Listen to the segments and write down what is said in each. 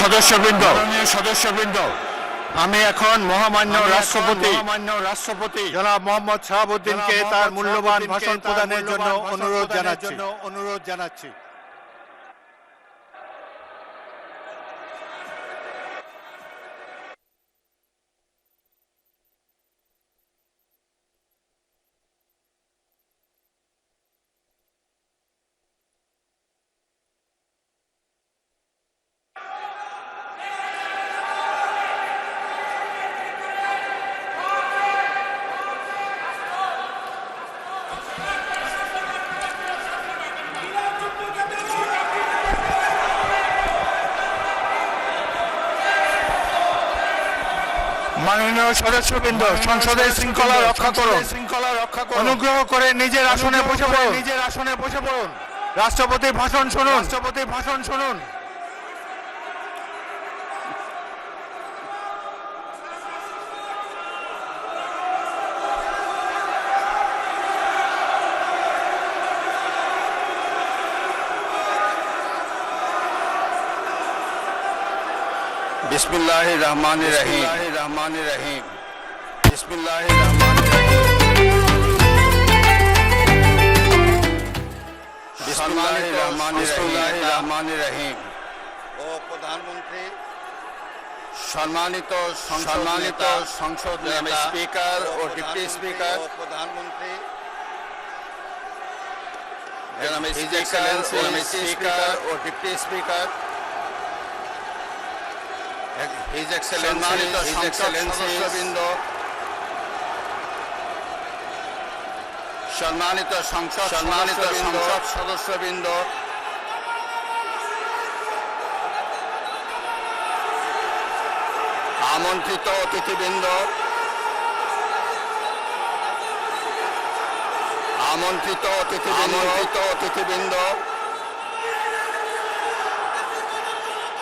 সদস্যবৃন্দ, আমি এখন মহামান্য রাষ্ট্রপতি জনাব মোহাম্মদ শাহাবুদ্দিনকে তার মূল্যবান ভাষণ প্রদানের জন্য অনুরোধ জানাচ্ছি। মাননীয় সদস্যবৃন্দ, সংসদের শৃঙ্খলা রক্ষা করুন। অনুগ্রহ করে নিজের আসনে বসে পড়ুন। রাষ্ট্রপতির ভাষণ শুনুন। बिस्मिल्लाहिर रहमानिर रहीम। बिस्मिल्लाहिर रहमानिर रहीम। ও প্রধানমন্ত্রী, সম্মানিত সংসদ স্পিকার ও ডিপ্টি স্পিকার, প্রধানমন্ত্রী হিজ এক্সেলেন্সি স্পিকার ও ডিপ্টি স্পিকার, His Excellency সম্মানিত সংসদ সদস্যবৃন্দ, আমন্ত্রিত অতিথিবৃন্দ,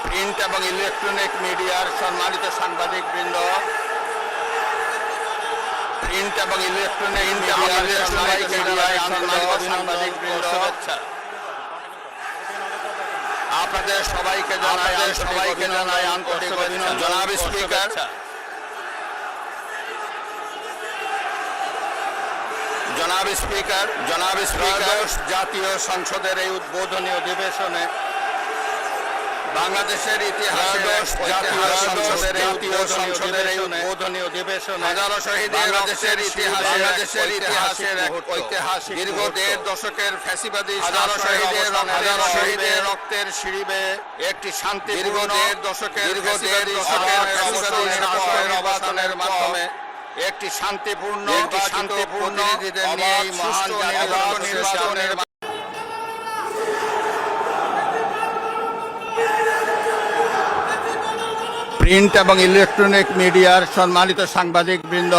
প্রিন্ট এবং ইলেকট্রনিক মিডিয়ার সম্মানিত সাংবাদিকবৃন্দ, আপনাদের সবাইকে জানাই আন্তরিক অভিনন্দন। জনাব স্পিকার, জাতীয় সংসদের এই উদ্বোধনী অধিবেশনে বাংলাদেশের ইতিহাসে হাজারো শহীদের বাংলাদেশের ইতিহাসের ঐতিহাসিক দীর্ঘ 1.5 দশকের ফ্যাসিবাদী হাজারো শহীদের রক্তের সিঁড়িবে একটি শান্তিপূর্ণ অবসানের মাধ্যমে একটি শান্তিপূর্ণ প্রতিনিধিদের নিয়ে এই মহান নির্বাচনের প্রিন্ট এবং ইলেকট্রনিক মিডিয়ার সম্মানিত সাংবাদিকবৃন্দ,